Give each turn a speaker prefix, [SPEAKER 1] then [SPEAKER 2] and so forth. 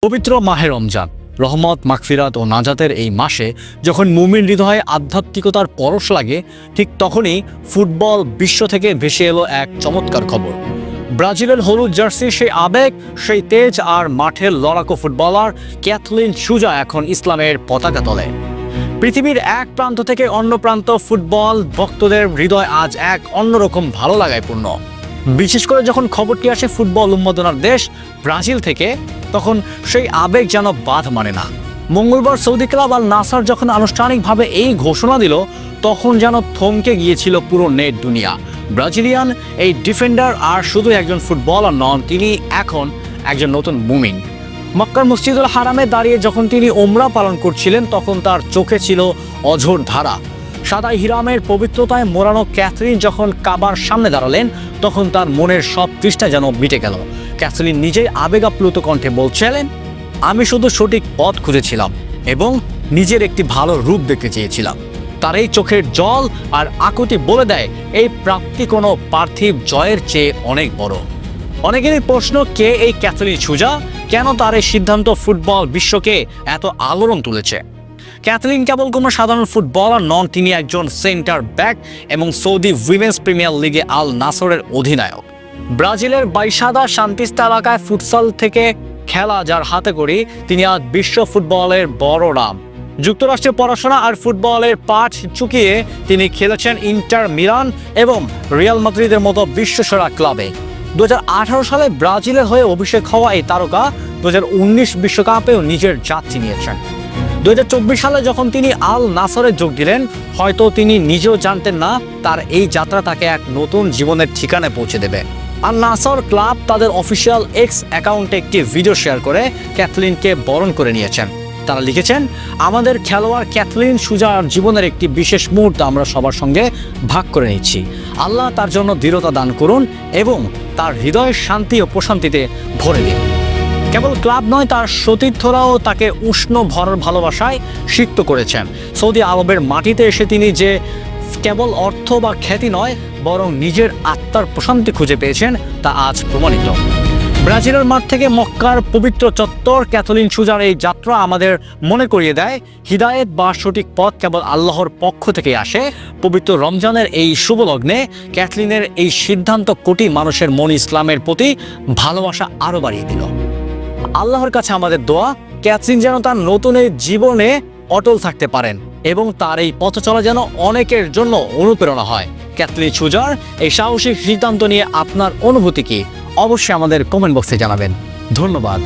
[SPEAKER 1] পবিত্র মাহে রমজান, রহমত, মাগফিরাত ও নাজাতের এই মাসে যখন মুমিন হৃদয়ে আধ্যাত্মিকতার পরশ লাগে, ঠিক তখনই ফুটবল বিশ্ব থেকে ভেসে এলো এক চমৎকার খবর। ব্রাজিলের হলুদ জার্সি, সেই আবেগ, সেই তেজ আর মাঠের লড়াকু ফুটবলার ক্যাথলিন সুজা এখন ইসলামের পতাকা তলে। পৃথিবীর এক প্রান্ত থেকে অন্য প্রান্ত ফুটবল ভক্তদের হৃদয় আজ এক অন্যরকম ভালো লাগায় পূর্ণ। বিশেষ করে যখন খবরটি আসে ফুটবল উন্মাদনার দেশ ব্রাজিল থেকে, তখন সেই আবেগ যেন বাঁধ মানে না। মঙ্গলবার সৌদি ক্লাব আল নাসার যখন আনুষ্ঠানিকভাবে এই ঘোষণা দিল, তখন যেন থমকে গিয়েছিল পুরো নেট দুনিয়া। ব্রাজিলিয়ান এই ডিফেন্ডার আর শুধু একজন ফুটবলার নন, তিনি এখন একজন নতুন মুমিন। মক্কার মসজিদুল হারামে দাঁড়িয়ে যখন তিনি ওমরা পালন করছিলেন, তখন তার চোখে ছিল অঝোর ধারা। সাদা হিরামের পবিত্রতায় মোড়ানো ক্যাথলিন যখন কাবার সামনে দাঁড়ালেন, তখন তার মনের সব তৃষ্ণা যেন মিটে গেল। ক্যাথলিন নিজেই আবেগাপ্লুত কণ্ঠে বলছিলেন, আমি শুধু সঠিক পথ খুঁজেছিলাম এবং নিজের একটি ভালো রূপ দেখতে চেয়েছিলাম। তার এই চোখের জল আর আকুতি বলে দেয়, এই প্রাপ্তি কোনো পার্থিব জয়ের চেয়ে অনেক বড়। অনেকেরই প্রশ্ন, কে এই ক্যাথলিন সুজা? কেন তার এই সিদ্ধান্ত ফুটবল বিশ্বকে এত আলোড়ন তুলেছে? ক্যাথলিন কেবল কোনো সাধারণ ফুটবলার নন, তিনি একজন সেন্টার ব্যাক এবং সৌদি উইমেন্স প্রিমিয়ার লিগে আল নাসরের অধিনায়ক। ব্রাজিলের বাইসাদা শান্তিস্তা এলাকায় ফুটসল থেকে খেলা যার হাতে করি, তিনি আজ বিশ্ব ফুটবলের বড় নাম। যুক্তরাষ্ট্রে পড়াশোনা আর ফুটবলের পাঠ চুকিয়ে তিনি খেলেছেন ইন্টার মিলান এবং রিয়াল মাদ্রিদের মতো বিশ্বসেরা ক্লাবে। 2018 সালে ব্রাজিলের হয়ে অভিষেক হওয়া এই তারকা 2019 বিশ্বকাপেও নিজের জাত চিনিয়েছেন। 2024 সালে যখন তিনি আল নাসরে যোগ দিলেন, হয়তো তিনি নিজেও জানতেন না তার এই যাত্রা তাকে এক নতুন জীবনের ঠিকানায় পৌঁছে দেবে। আল নাসর ক্লাব তাদের অফিসিয়াল এক্স অ্যাকাউন্টে একটি ভিডিও শেয়ার করে ক্যাথলিনকে বরণ করে নিয়েছেন। তারা লিখেছেন, আমাদের খেলোয়াড় ক্যাথলিন সুজার জীবনের একটি বিশেষ মুহূর্ত আমরা সবার সঙ্গে ভাগ করে নিচ্ছি। আল্লাহ তার জন্য দৃঢ়তা দান করুন এবং তার হৃদয়ের শান্তি ও প্রশান্তিতে ভরে দিন। কেবল ক্লাব নয়, তার সতীর্থরাও তাকে উষ্ণ ভরার ভালোবাসায় সিক্ত করেছেন। সৌদি আরবের মাটিতে এসে তিনি যে কেবল অর্থ বা খ্যাতি নয়, বরং নিজের আত্মার প্রশান্তি খুঁজে পেয়েছেন, তা আজ প্রমাণিত। ব্রাজিলের মাঠ থেকে মক্কার পবিত্র চত্বর, ক্যাথলিন সুজার এই যাত্রা আমাদের মনে করিয়ে দেয়, হিদায়েত বা সঠিক পথ কেবল আল্লাহর পক্ষ থেকে আসে। পবিত্র রমজানের এই শুভ লগ্নে ক্যাথলিনের এই সিদ্ধান্ত কোটি মানুষের মন ইসলামের প্রতি ভালোবাসা আরও বাড়িয়ে দিল। আল্লাহর কাছে আমাদের দোয়া, ক্যাথলিন যেন তার নতুন এই জীবনে অটল থাকতে পারেন এবং তার এই পথ চলা যেন অনেকের জন্য অনুপ্রেরণা হয়। ক্যাথলিন সুজার এই সাহসিক সিদ্ধান্ত নিয়ে আপনার অনুভূতি কি? অবশ্যই আমাদের কমেন্ট বক্সে জানাবেন। ধন্যবাদ।